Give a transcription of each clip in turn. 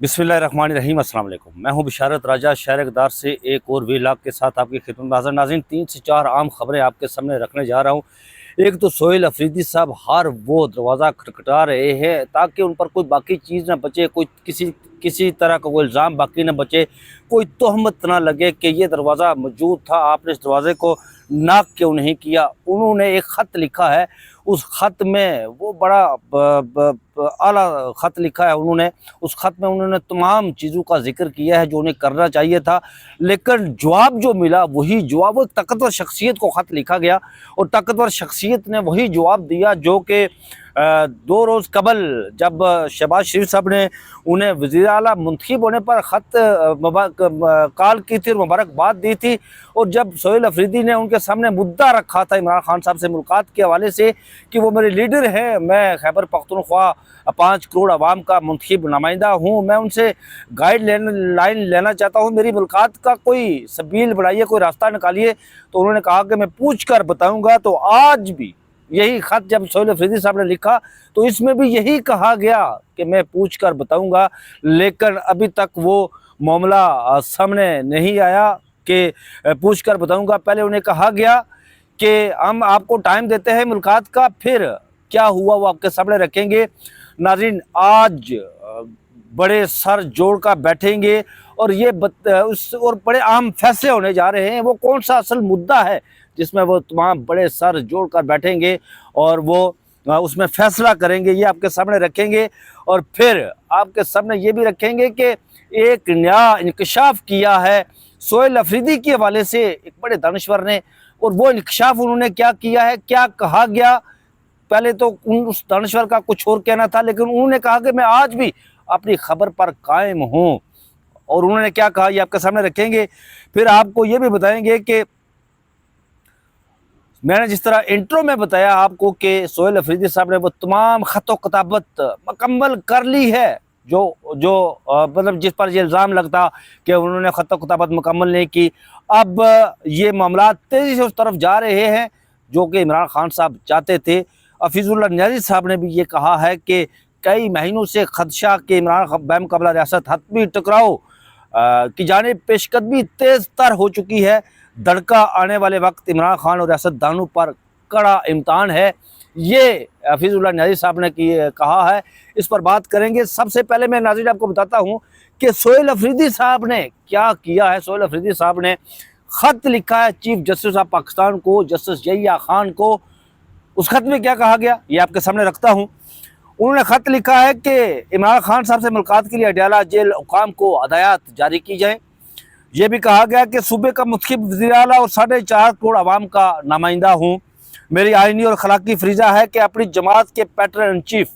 बिस्मिल्लाहिर्रहमानिर्रहीम। अस्सलाम वालेकुम। मैं हूं बिशारत राजा, शहर इक़दार से एक और व्लॉग के साथ आपकी खिदमत में हाज़िर। नाज़रीन, 3 से 4 आम खबरें आपके सामने रखने जा रहा हूं। एक तो सोहेल अफरीदी साहब हर वो दरवाज़ा खटखटा रहे हैं ताकि उन पर कोई बाकी चीज़ ना बचे, कोई किसी तरह का कोई इल्ज़ाम बाकी ना बचे, कोई तोहमत ना लगे कि ये दरवाज़ा मौजूद था, आपने इस दरवाज़े को नाक क्यों नहीं किया। उन्होंने एक ख़त लिखा है, उस ख़त में वो बड़ा आला ख़त लिखा है उन्होंने। उस ख़त में उन्होंने तमाम चीज़ों का जिक्र किया है जो उन्हें करना चाहिए था, लेकिन जवाब जो मिला वही जवाब, वो ताकतवर शख्सियत को ख़त लिखा गया और ताकतवर शख्सियत ने वही जवाब दिया जो कि 2 रोज़ कबल जब शहबाज शरीफ साहब ने उन्हें वज़ीर आला मुंतखब होने पर ख़त कॉल की थी और मुबारकबाद दी थी, और जब सोहेल अफरीदी ने उनके सामने मुद्दा रखा था इमरान खान साहब से मुलाकात के हवाले से कि वो मेरे लीडर हैं, मैं खैबर पख्तूनख्वा 5 करोड़ आवाम का मुंतखब नुमाइंदा हूँ, मैं उनसे लाइन लेना चाहता हूँ, मेरी मुलाकात का कोई सबील बनाइए, कोई रास्ता निकालिए। तो उन्होंने कहा कि मैं पूछ कर बताऊँगा। तो आज भी यही ख़त जब सोहेल अफरीदी साहब ने लिखा तो इसमें भी यही कहा गया कि मैं पूछ कर बताऊँगा, लेकिन अभी तक वो मामला सामने नहीं आया कि पूछ कर बताऊँगा। पहले उन्हें कहा गया कि हम आपको टाइम देते हैं मुलाकात का, फिर क्या हुआ वो आपके सामने रखेंगे। नाज़रीन, आज बड़े सर जोड़ कर बैठेंगे और ये और बड़े अहम फैसले होने जा रहे हैं। वो कौन सा असल मुद्दा है जिसमें वो तमाम बड़े सर जोड़ कर बैठेंगे और वो उसमें फैसला करेंगे, ये आपके सामने रखेंगे। और फिर आपके सामने ये भी रखेंगे कि एक नया इंकशाफ किया है सोहेल अफरीदी के हवाले से एक बड़े दानिश्वर ने, और वो इंकशाफ उन्होंने क्या किया है, क्या कहा गया। पहले तो उस दानिश्वर का कुछ और कहना था, लेकिन उन्होंने कहा कि मैं आज भी अपनी खबर पर कायम हूँ, और उन्होंने क्या कहा ये आपके सामने रखेंगे। फिर आपको ये भी बताएंगे कि मैंने जिस तरह इंट्रो में बताया आपको कि सोहेल अफरीदी साहब ने वो तमाम ख़त किताबत मुकम्मल कर ली है जो जो मतलब जिस पर ये इल्ज़ाम लगता कि उन्होंने ख़त किताबत मुकम्मल नहीं की। अब ये मामला तेज़ी से उस तरफ जा रहे हैं जो कि इमरान खान साहब चाहते थे। हफीज़ुल्लाह नियाज़ी साहब ने भी ये कहा है कि कई महीनों से खदशा कि इमरान बैमुक़ाबला रियासत हतमी टकराव की जानिब पेशकदमी तेज़ तर हो चुकी है। दड़का आने वाले वक्त इमरान खान और रियासतदानों पर कड़ा इम्तहान है, ये हफीज़ुल्लाह नियाज़ी साहब ने कहा है। इस पर बात करेंगे। सबसे पहले मैं नाज़रीन आपको बताता हूँ कि सोहेल अफरीदी साहब ने क्या किया है। सोहेल अफरीदी साहब ने ख़त लिखा है चीफ जस्टिस ऑफ पाकिस्तान को, जस्टिस यहिया खान को। उस ख़त में क्या कहा गया ये आपके सामने रखता हूँ। उन्होंने ख़त लिखा है कि इमरान खान साहब से मुलाकात के लिए अडयाला जेल हुकाम को हदायत जारी की जाए। ये भी कहा गया कि सूबे का मुंतखब वज़ीर आला और 4.5 करोड़ आवाम का नुमाइंदा हूँ, मेरी आइनी और अखलाकी फरीज़ा है कि अपनी जमात के पैटर्न इन चीफ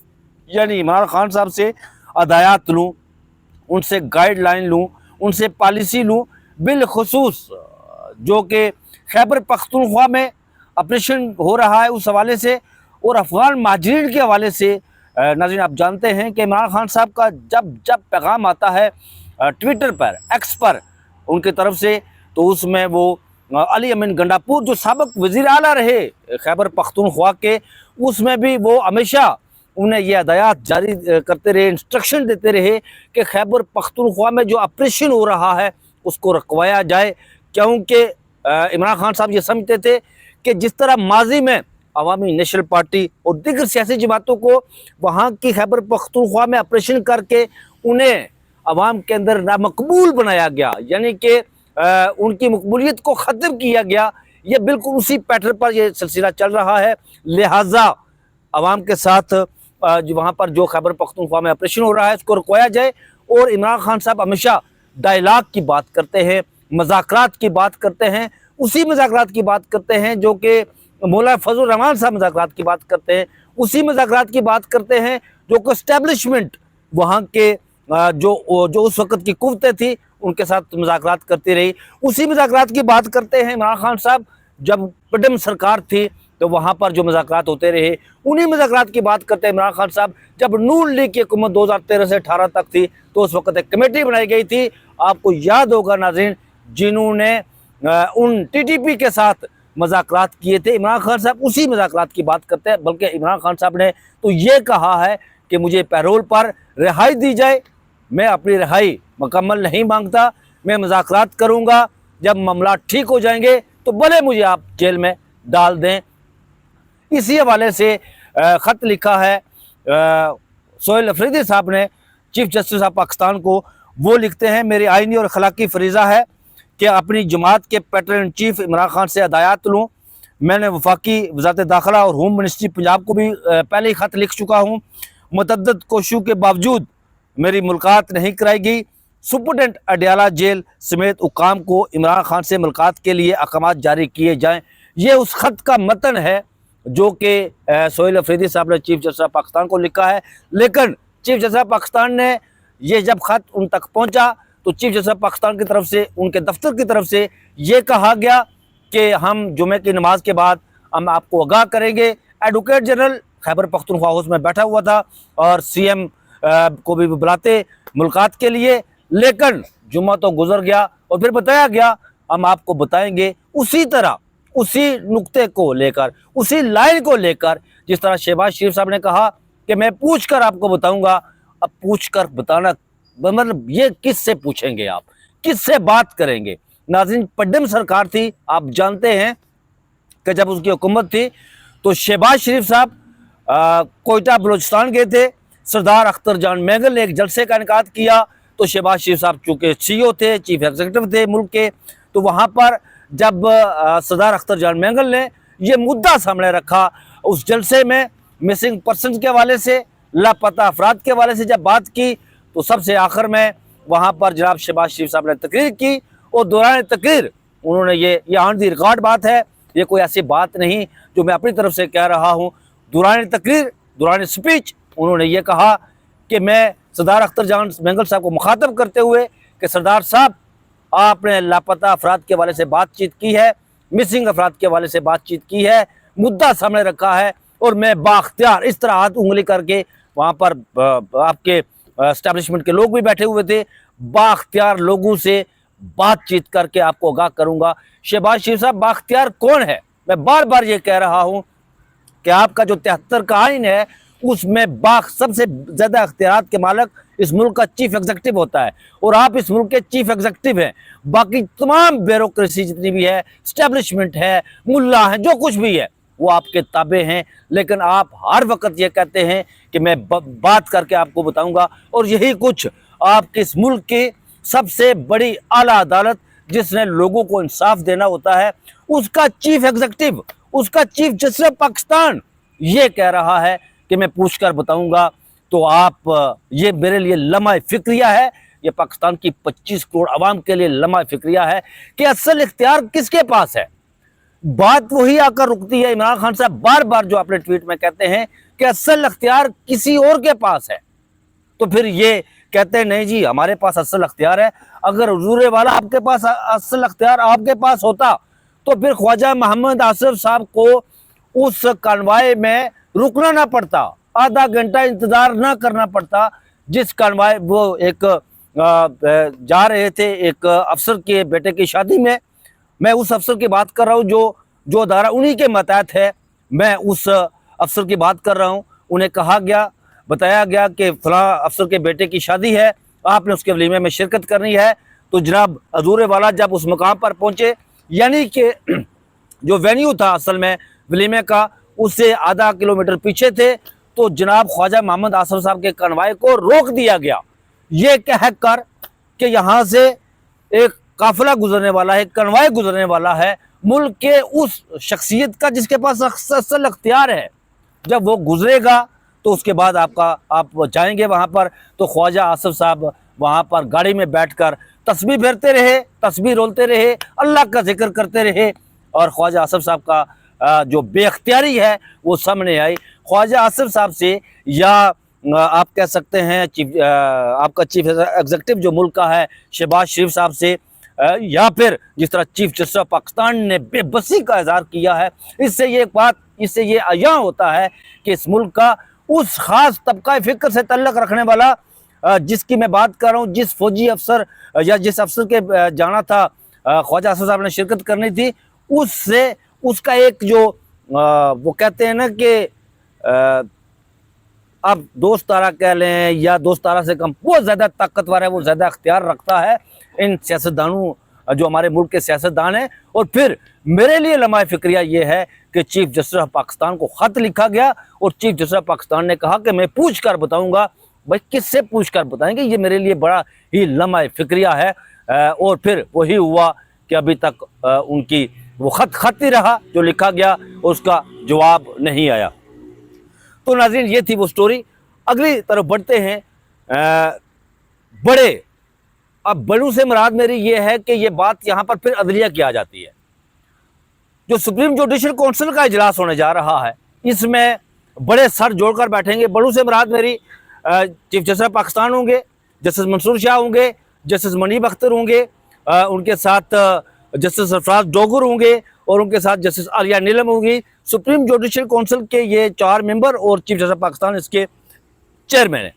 यानी इमरान खान साहब से हदायत लूँ, उनसे गाइडलाइन लूँ, उनसे पॉलिसी लूँ, बिलखुसूस जो कि खैबर पख्तूनख्वा में ऑपरेशन हो रहा है उस हवाले से, और अफ़गान महाजरीन के हवाले से। नाज़रीन, आप जानते हैं कि इमरान खान साहब का जब पैगाम आता है ट्विटर पर, एक्स पर उनकी तरफ से, तो उसमें वो अली अमीन गंडापुर जो साबिक़ वज़ीर आला रहे खैबर पख्तूनख्वा के, उसमें भी वो हमेशा उन्हें यह हदायत जारी करते रहे, इंस्ट्रक्शन देते रहे कि खैबर पख्तूनख्वा में जो ऑपरेशन हो रहा है उसको रुकवाया जाए, क्योंकि इमरान खान साहब ये समझते थे कि जिस तरह माजी में अवामी नेशनल पार्टी और दीगर सियासी जमातों को वहाँ की खैबर पख्तूनख्वा में ऑपरेशन करके उन्हें अवाम के अंदर नामकबूल बनाया गया, यानी कि उनकी मकबूलियत को ख़त्म किया गया, ये बिल्कुल उसी पैटर्न पर यह सिलसिला चल रहा है। लिहाजा अवाम के साथ जो वहाँ पर जो खैबर पख्तूनख्वा में ऑपरेशन हो रहा है उसको रुकवाया जाए। और इमरान खान साहब हमेशा डायलाग की बात करते हैं, मज़ाकरात की बात करते हैं, उसी मज़ाकरात की बात करते हैं जो कि मौलाना फजल रहमान साहब मज़ाकरात की बात करते हैं, उसी मज़ाकरात की बात करते हैं जो कि इस्टेब्लिशमेंट वहाँ के जो उस वक़्त की कुव्वतें थी उनके साथ मज़ाकरात करती रही। उसी मज़ाकरात की बात करते हैं इमरान खान साहब जब पटम सरकार थी तो वहाँ पर जो मज़ाकरात होते रहे, उन्हीं मज़ाकरात की बात करते हैं इमरान खान साहब जब नून लीग की हुकूमत 2013 से 18 तक थी, तो उस वक़्त एक कमेटी बनाई गई थी, आपको याद होगा नाज़रीन, जिन्होंने उन टीटीपी के साथ मज़ाकरात किए थे। इमरान खान साहब उसी मज़ाकरात की बात करते हैं, बल्कि इमरान खान साहब ने तो ये कहा है कि मुझे पैरोल पर रिहाई दी जाए, मैं अपनी रिहाई मुकम्मल नहीं मांगता, मैं मुज़ाकरात करूँगा। जब मामला ठीक हो जाएंगे तो भले मुझे आप जेल में डाल दें। इसी हवाले से ख़त लिखा है सोहेल अफरीदी साहब ने चीफ जस्टिस ऑफ पाकिस्तान को। वो लिखते हैं, मेरी आइनी और अखलाकी फरीज़ा है कि अपनी जमात के पैटर्न चीफ इमरान खान से हदायत लूँ। मैंने वफाकी वज़ारत दाखिला और होम मिनिस्ट्री पंजाब को भी पहले ही ख़त लिख चुका हूँ। मुतअद्दिद कोशिशों के बावजूद मेरी मुलाकात नहीं कराई गई। सुपरटेंडेंट अडयाला जेल समेत हुकाम को इमरान खान से मुलाकात के लिए अहकाम जारी किए जाएँ। ये उस ख़त का मतन है जो कि सोहेल अफरीदी साहब ने चीफ जस्टिस ऑफ पाकिस्तान को लिखा है। लेकिन चीफ जस्टिस ऑफ पाकिस्तान ने ये जब ख़त उन तक पहुंचा तो चीफ जस्टिस ऑफ पाकिस्तान की तरफ से, उनके दफ्तर की तरफ से ये कहा गया कि हम जुमे की नमाज के बाद हम आपको आगाह करेंगे। Advocate general Khyber Pakhtunkhwa house में बैठा हुआ था और सीएम को भी बुलाते मुलाकात के लिए, लेकिन जुम्मा तो गुजर गया और फिर बताया गया हम आपको बताएंगे। उसी तरह, उसी नुक्ते को लेकर, उसी लाइन को लेकर जिस तरह शहबाज शरीफ साहब ने कहा कि मैं पूछ कर आपको बताऊंगा। अब पूछ कर बताना मतलब ये किससे पूछेंगे आप, किससे बात करेंगे? नाज़रीन, पड्डम सरकार थी, आप जानते हैं कि जब उसकी हुकूमत थी तो शहबाज शरीफ साहब कोयटा बलूचिस्तान गए थे। सरदार अख्तर जान मैंगल ने एक जलसे का इनेकाद किया तो शहबाज शरीफ साहब चूँकि CEO थे, चीफ एग्जीक्यूटिव थे मुल्क के, तो वहाँ पर जब सरदार अख्तर जान मैंगल ने यह मुद्दा सामने रखा उस जलसे में, मिसिंग पर्सन के हवाले से, लापता अफराद के हवाले से जब बात की, तो सबसे आखिर में वहाँ पर जनाब शहबाज शरीफ साहब ने तकरीर की और दौरान तकरीर उन्होंने ये ऑन दी रिकॉर्ड बात है, ये कोई ऐसी बात नहीं जो मैं अपनी तरफ से कह रहा हूँ। दौरान तकरीर, दौरान स्पीच उन्होंने ये कहा कि मैं सरदार अख्तर जान मैंगल साहब को मुखातब करते हुए कि सरदार साहब, आपने लापता अफराद के हवाले से बातचीत की है, मिसिंग अफराद के हवाले से बातचीत की है, मुद्दा सामने रखा है और मैं बाख्तियार, इस तरह हाथ उंगली करके वहाँ पर आपके एस्टेब्लिशमेंट के लोग भी बैठे हुए थे, बाख्तियार लोगों से बातचीत करके आपको आगाह करूँगा। शहबाज शरीफ साहब बाख्तियार कौन है? मैं बार बार ये कह रहा हूँ कि आपका जो 73 का आइन है उसमें सबसे ज़्यादा अख्तियारात के मालिक इस मुल्क का चीफ एग्जीक्यूटिव होता है और आप इस मुल्क के चीफ एग्जीक्यूटिव हैं। बाकी तमाम ब्यूरोक्रेसी जितनी भी है, एस्टेब्लिशमेंट है, मुल्ला हैं, जो कुछ भी है वो आपके ताबे हैं। लेकिन आप हर वक्त ये कहते हैं कि मैं बात करके आपको बताऊंगा, और यही कुछ आपके इस मुल्क की सबसे बड़ी आला अदालत जिसने लोगों को इंसाफ देना होता है, उसका चीफ एग्जीक्यूटिव, उसका चीफ जस्टिस ऑफ पाकिस्तान ये कह रहा है कि मैं पूछ कर बताऊंगा। तो आप, ये मेरे लिए लम्हा फिक्रिया है, ये पाकिस्तान की 25 करोड़ आवाम के लिए लम्हा फिक्रिया है कि असल इख्तियार किसके पास है। बात वही आकर रुकती है, इमरान खान साहब बार बार जो अपने ट्वीट में कहते हैं कि असल इख्तियार किसी और के पास है, तो फिर ये कहते हैं नहीं जी हमारे पास असल इख्तियार है। अगर हुजूर वाला आपके पास असल इख्तियार आपके पास होता तो फिर ख्वाजा मोहम्मद आसिफ साहब को उस कॉन्वॉय में रुकना ना पड़ता, आधा घंटा इंतजार ना करना पड़ता। जिस कॉन्वॉय वो एक जा रहे थे एक अफसर के बेटे की शादी में, मैं उस अफसर की बात कर रहा हूँ जो अदारा उन्हीं के मतहत है, मैं उस अफसर की बात कर रहा हूँ। उन्हें कहा गया, बताया गया कि फलां अफसर के बेटे की शादी है, आपने उसके वलीमे में शिरकत करनी है। तो जनाब हजूर वाला जब उस मुकाम पर पहुँचे, यानी कि जो वेन्यू था असल में वलीमे का उससे आधा किलोमीटर पीछे थे, तो जनाब ख्वाजा मोहम्मद आसिफ साहब के कन्वाय को रोक दिया गया, ये कह कर कि यहाँ से एक काफिला गुजरने वाला है, कन्वाय गुजरने वाला है मुल्क के उस शख्सियत का जिसके पास असल अख्तियार है। जब वो गुजरेगा तो उसके बाद आप जाएंगे वहाँ पर। तो ख्वाजा आसिफ साहब वहाँ पर गाड़ी में बैठकर तस्बीह फेरते रहे, तस्बीह रोलते रहे, अल्लाह का जिक्र करते रहे, और ख्वाजा आसिफ साहब का जो बेख्तियारी है वो सामने आई। ख्वाजा आसिफ साहब से, या आप कह सकते हैं आपका चीफ एग्जीक्यूटिव जो मुल्क का है शहबाज शरीफ साहब से, या फिर जिस तरह चीफ जस्टिस ऑफ पाकिस्तान ने बेबसी का इज़हार किया है, इससे ये आया होता है कि इस मुल्क का उस खास तबका फ़िक्र से तल्लक रखने वाला, जिसकी मैं बात कर रहा हूँ, जिस फौजी अफसर या जिस अफसर के जाना था ख्वाजा आसिफ साहब ने शिरकत करनी थी, उसका एक जो वो कहते हैं ना कि आप दोस्तारा कह लें या दोस्तारा से कम, वो ज़्यादा ताकतवर है, वो ज़्यादा अख्तियार रखता है इन सियासतदानों, जो हमारे मुल्क के सियासतदान हैं। और फिर मेरे लिए लम्हा फ़िक्रिया ये है कि चीफ जस्टिस ऑफ पाकिस्तान को ख़त लिखा गया और चीफ जस्टिस ऑफ पाकिस्तान ने कहा कि मैं पूछ कर बताऊँगा। भाई किससे पूछ कर बताएंगे? ये मेरे लिए बड़ा ही लम्हा फ़िक्रिया है। और फिर वही हुआ कि अभी तक उनकी वो खत ही रहा जो लिखा गया, उसका जवाब नहीं आया। तो नाज़रीन, ये थी वो स्टोरी। अगली तरफ बढ़ते हैं। बड़े, अब बड़ों से मुराद मेरी ये है कि ये बात यहाँ पर फिर अदलिया की आ जाती है। जो सुप्रीम जुडिशल काउंसिल का इजलास होने जा रहा है, इसमें बड़े सर जोड़कर बैठेंगे। बड़ों से मुराद मेरी चीफ जस्टिस ऑफ पाकिस्तान होंगे, जस्टिस मंसूर शाह होंगे, जस्टिस मुनीब अख्तर होंगे, उनके साथ जस्टिस सरफराज डोगर होंगे और उनके साथ जस्टिस आलिया नीलम होंगी। सुप्रीम जुडिशल काउंसिल के ये 4 मेंबर और चीफ जस्टिस ऑफ पाकिस्तान इसके चेयरमैन है।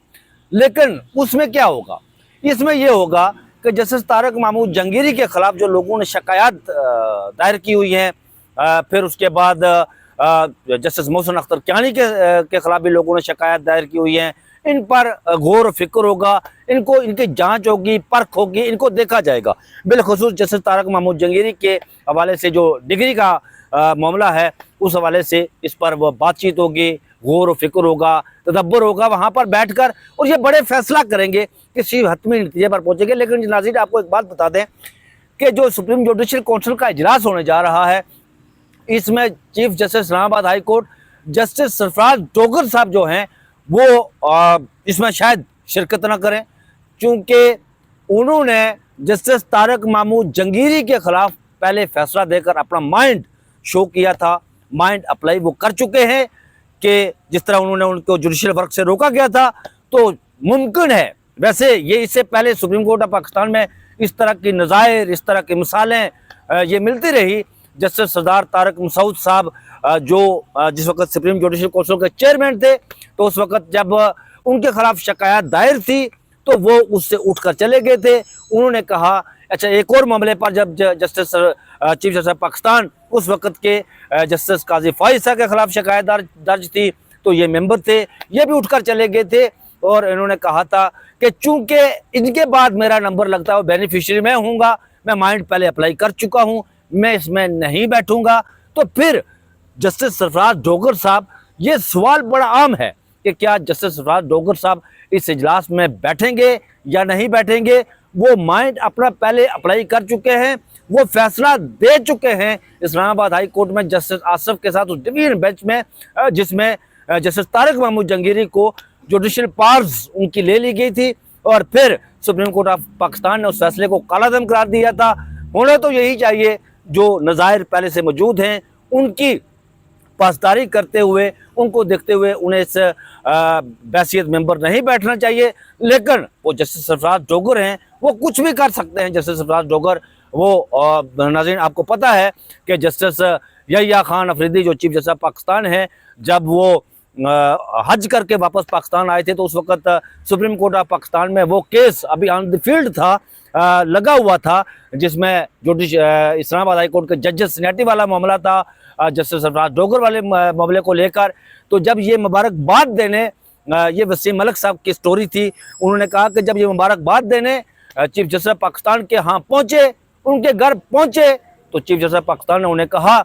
लेकिन उसमें क्या होगा? इसमें यह होगा कि जस्टिस तारक महमूद जंगीरी के खिलाफ जो लोगों ने शिकायत दायर की हुई हैं, फिर उसके बाद जस्टिस मोहसिन अख्तर कियानी के खिलाफ भी लोगों ने शिकायत दायर की हुई हैं, इन पर गौर फिक्र होगा, इनको इनकी जांच होगी, परख होगी, इनको देखा जाएगा। बिलखुसूस जस्टिस तारक महमूद जंगीरी के हवाले से जो डिग्री का मामला है, उस हवाले से इस पर वह बातचीत होगी, गौर फिक्र होगा, तदब्बर होगा वहाँ पर बैठकर, और ये बड़े फैसला करेंगे, किसी हतमी नतीजे पर पहुँचेंगे। लेकिन नाज़रीन, आपको एक बात बता दें कि जो सुप्रीम जुडिशल काउंसिल का इजलास होने जा रहा है, इसमें chief justice Islamabad high court justice Sarfaraz Dogar साहब जो हैं वो इसमें शायद शिरकत ना करें, क्योंकि उन्होंने जस्टिस तारक महमूद जंगीरी के खिलाफ पहले फैसला देकर अपना माइंड शो किया था, माइंड अप्लाई वो कर चुके हैं कि जिस तरह उन्होंने उनको जुडिशल वर्क से रोका गया था। तो मुमकिन है, वैसे ये इससे पहले सुप्रीम कोर्ट ऑफ पाकिस्तान में इस तरह की नज़ायर, इस तरह की मिसालें ये मिलती रही। जस्टिस सरदार तारक मसूद साहब जो जिस वक्त सुप्रीम जुडिशल काउंसिल के चेयरमैन थे, तो उस वक्त जब उनके खिलाफ शिकायत दायर थी तो वो उससे उठकर चले गए थे। उन्होंने कहा, अच्छा, एक और मामले पर जब जस्टिस चीफ जस्टिस पाकिस्तान उस वक्त के जस्टिस काजी फाइज के खिलाफ शिकायत दर्ज थी, तो ये मेंबर थे, ये भी उठकर चले गए थे और इन्होंने कहा था कि चूंकि इनके बाद मेरा नंबर लगता है, बेनिफिशियरी मैं हूँगा, मैं माइंड पहले अप्लाई कर चुका हूँ, मैं इसमें नहीं बैठूंगा। तो फिर जस्टिस सरफराज डोगर साहब, ये सवाल बड़ा आम है कि क्या जस्टिस सरफराज डोगर साहब इस इजलास में बैठेंगे या नहीं बैठेंगे। वो माइंड अपना पहले अप्लाई कर चुके हैं, वो फैसला दे चुके हैं इस्लामाबाद हाई कोर्ट में जस्टिस आसफ के साथ उस डिवीजन बेंच में, जिसमें जस्टिस तारक महमूद जंगीरी को जुडिशल पावर्स उनकी ले ली गई थी और फिर सुप्रीम कोर्ट ऑफ पाकिस्तान ने उस फैसले को कालादम करार दिया था। होना तो यही चाहिए, जो नज़ायर पहले से मौजूद हैं उनकी पासदारी करते हुए, उनको देखते हुए उन्हें इस बैसियत मेंबर नहीं बैठना चाहिए। लेकिन वो जस्टिस सरफराज डोगर हैं, वो कुछ भी कर सकते हैं। जस्टिस सरफराज डोगर, वो नाज़रीन आपको पता है कि जस्टिस यहिया खान अफरीदी जो चीफ जस्टिस पाकिस्तान हैं, जब वो हज करके वापस पाकिस्तान आए थे, तो उस वक्त सुप्रीम कोर्ट ऑफ पाकिस्तान में वो केस अभी ऑन द फील्ड था, लगा हुआ था, जिसमें इस्लामाबाद हाई कोर्ट के जजेस सीनियरिटी वाला मामला था जस्टिस सरफराज डोगर वाले मामले को लेकर। तो जब ये मुबारकबाद देने, ये वसीम मलिक साहब की स्टोरी थी, उन्होंने कहा कि जब ये मुबारकबाद देने चीफ जस्टिस पाकिस्तान के यहाँ पहुँचे, उनके घर पहुँचे, तो चीफ जस्टिस पाकिस्तान ने उन्हें कहा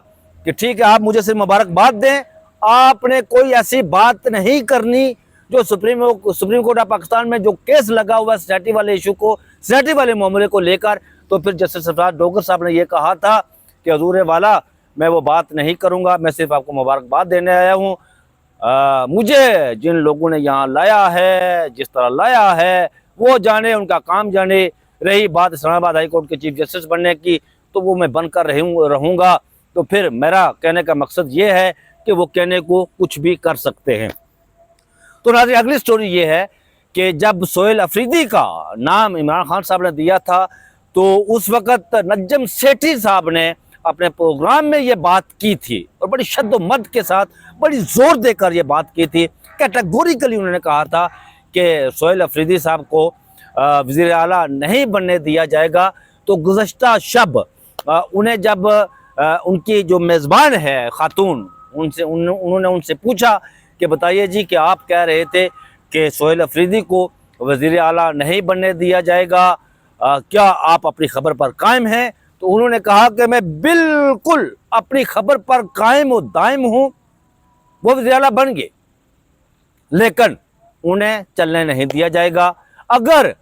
कि ठीक है, आप मुझे सिर्फ मुबारकबाद दें, आपने कोई ऐसी बात नहीं करनी जो सुप्रीम कोर्ट ऑफ पाकिस्तान में जो केस लगा हुआ है सीनियरिटी वाले इशू को, सीनियरिटी वाले मामले को लेकर। तो फिर जस्टिस सरफराज डोगर साहब ने यह कहा था कि हजूर वाला, मैं वो बात नहीं करूंगा, मैं सिर्फ आपको मुबारकबाद देने आया हूँ। मुझे जिन लोगों ने यहाँ लाया है, जिस तरह लाया है, वो जाने, उनका काम जाने। रही बात इस्लामाबाद हाई कोर्ट के चीफ जस्टिस बनने की, तो वो मैं बनकर रहूँगा। तो फिर मेरा कहने का मकसद ये है कि वो कहने को कुछ भी कर सकते हैं। तो नाज़रीन, अगली स्टोरी ये है कि जब सोहेल अफरीदी का नाम इमरान खान साहब ने दिया था, तो उस वक़्त नजम सेठी साहब ने अपने प्रोग्राम में ये बात की थी और बड़ी शद्दोमद के साथ, बड़ी ज़ोर देकर ये बात की थी। कैटेगोरिकली उन्होंने कहा था कि सोहेल अफरीदी साहब को वज़ीर आला नहीं बनने दिया जाएगा। तो गुज़श्ता शब उन्हें जब उनकी जो मेज़बान है खातून, उन्होंने उनसे पूछा कि बताइए जी कि आप कह रहे थे कि सोहेल अफरीदी को वज़ीर आला नहीं बनने दिया जाएगा, क्या आप अपनी खबर पर कायम हैं? तो उन्होंने कहा कि मैं बिल्कुल अपनी खबर पर कायम और दायम हूँ, वो वज़ीर आला बन गए लेकिन उन्हें चलने नहीं दिया जाएगा। अगर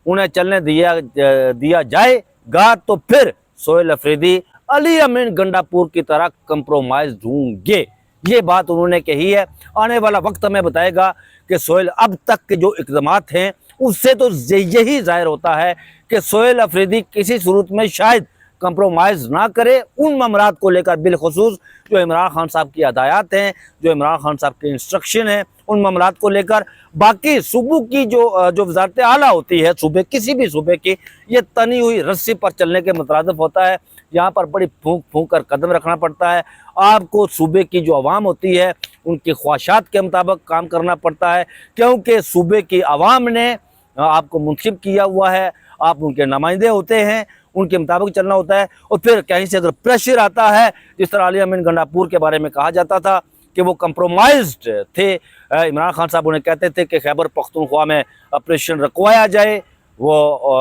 उन्हें चलने दिया जाएगा तो फिर सोहेल अफरीदी अली अमीन गंडापुर की तरह कंप्रोमाइज होंगे। ये बात उन्होंने कही है। आने वाला वक्त हमें बताएगा कि सोहेल अब तक के जो इक़दामात हैं उससे तो यही जाहिर होता है कि सोहेल अफरीदी किसी सूरत में शायद कंप्रोमाइज़ ना करे उन मामलात को लेकर, बिलखुसूस जो इमरान खान साहब की हदायत हैं, जो इमरान खान साहब की इंस्ट्रक्शन है, उन मामलात को लेकर। बाकी सूबों की जो वज़ारत आला होती है, सूबे किसी भी सूबे की, ये तनी हुई रस्सी पर चलने के मुतरादिफ होता है। यहाँ पर बड़ी फूंक फूंक कर कदम रखना पड़ता है। आपको सूबे की जो आवाम होती है उनकी ख्वाहिशात के मुताबिक काम करना पड़ता है, क्योंकि सूबे की आवाम ने आपको मुंतखब किया हुआ है, आप उनके नुमाइंदे होते हैं, उनके मुताबिक चलना होता है। और फिर कहीं से अगर प्रेशर आता है, जिस तरह अली अमीन गंडापुर के बारे में कहा जाता था कि वो कंप्रोमाइज्ड थे, इमरान खान साहब उन्हें कहते थे कि खैबर पख्तूनख्वा में ऑपरेशन रखवाया जाए, वो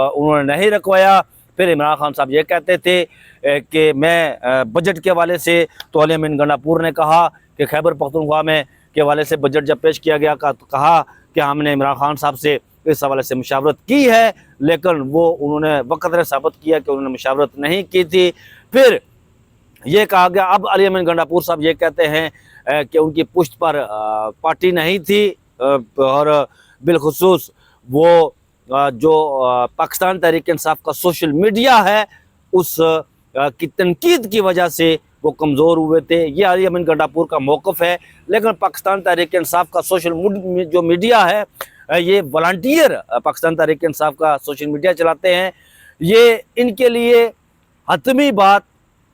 उन्होंने नहीं रखवाया। फिर इमरान खान साहब ये कहते थे कि मैं बजट के हवाले से, तो अली अमीन गंडापुर ने कहा कि खैबर पख्तूनख्वा में के हवाले से बजट जब पेश किया गया तो कहा कि हमने इमरान खान साहब से इस हवाले से मुशावरत की है, लेकिन वो उन्होंने वक़्त ने साबित किया कि उन्होंने मुशावरत नहीं की थी। फिर ये कहा गया, अब अली अमीन गंडापुर साहब ये कहते हैं कि उनकी पुश्त पर पार्टी नहीं थी, और बिलखुसूस वो जो पाकिस्तान तहरीक इंसाफ का सोशल मीडिया है उस की तनकीद की वजह से वो कमज़ोर हुए थे। ये अली अमीन गंडापुर का मौक़िफ़ है। लेकिन पाकिस्तान तहरीक इंसाफ का सोशल जो मीडिया है, ये वॉलंटियर पाकिस्तान तहरीक इंसाफ का सोशल मीडिया चलाते हैं। ये इनके लिए हतमी बात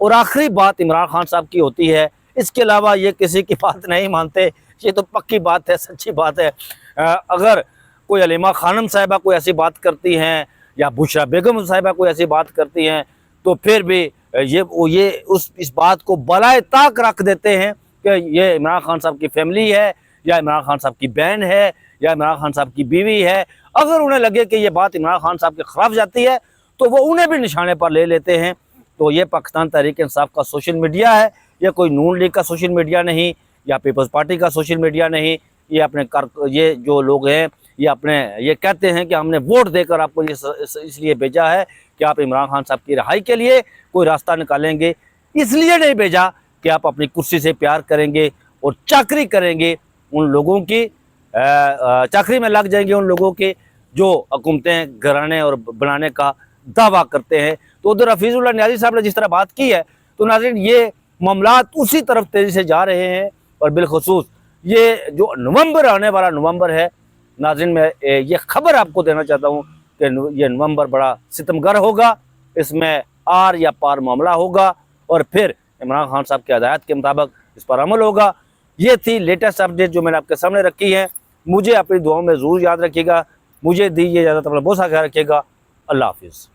और आखिरी बात इमरान खान साहब की होती है। इसके अलावा ये किसी की बात नहीं मानते। ये तो पक्की बात है, सच्ची बात है। अगर कोई अलीमा खानम साहिबा कोई ऐसी बात करती हैं या बुशरा बेगम साहिबा कोई ऐसी बात करती हैं, तो फिर भी ये इस बात को बलाए ताक रख देते हैं कि ये इमरान खान साहब की फैमिली है, या इमरान खान साहब की बहन है, या इमरान खान साहब की बीवी है। अगर उन्हें लगे कि ये बात इमरान खान साहब के खिलाफ जाती है तो वो उन्हें भी निशाने पर ले लेते हैं। तो ये पाकिस्तान तहरीक इंसाफ का सोशल मीडिया है, ये कोई नून लीग का सोशल मीडिया नहीं, या पीपल्स पार्टी का सोशल मीडिया नहीं। ये जो लोग हैं ये कहते हैं कि हमने वोट देकर आपको ये इसलिए भेजा है कि आप इमरान खान साहब की रिहाई के लिए कोई रास्ता निकालेंगे। इसलिए नहीं भेजा कि आप अपनी कुर्सी से प्यार करेंगे और चाकरी करेंगे उन लोगों की, चाकरी में लग जाएंगे उन लोगों के जो हुकूमतें घराने और बनाने का दावा करते हैं। तो उधर हफीजुल्लाह नियाज़ी साहब ने जिस तरह बात की है, तो नाज़रीन ये मामलात उसी तरफ तेज़ी से जा रहे हैं। और बिलखुसूस ये जो नवंबर आने वाला नवंबर है, नाज़रीन मैं ये खबर आपको देना चाहता हूँ कि ये नवंबर बड़ा सितमगर होगा। इसमें आर या पार मामला होगा और फिर इमरान खान साहब की हदायत के मुताबिक इस पर अमल होगा। ये थी लेटेस्ट अपडेट जो मैंने आपके सामने रखी है। मुझे अपनी दुआओं में ज़रूर याद रखिएगा। मुझे दीजिए इजाज़त, अपना बहुत सा ख्याल रखिएगा। अल्लाह हाफिज़।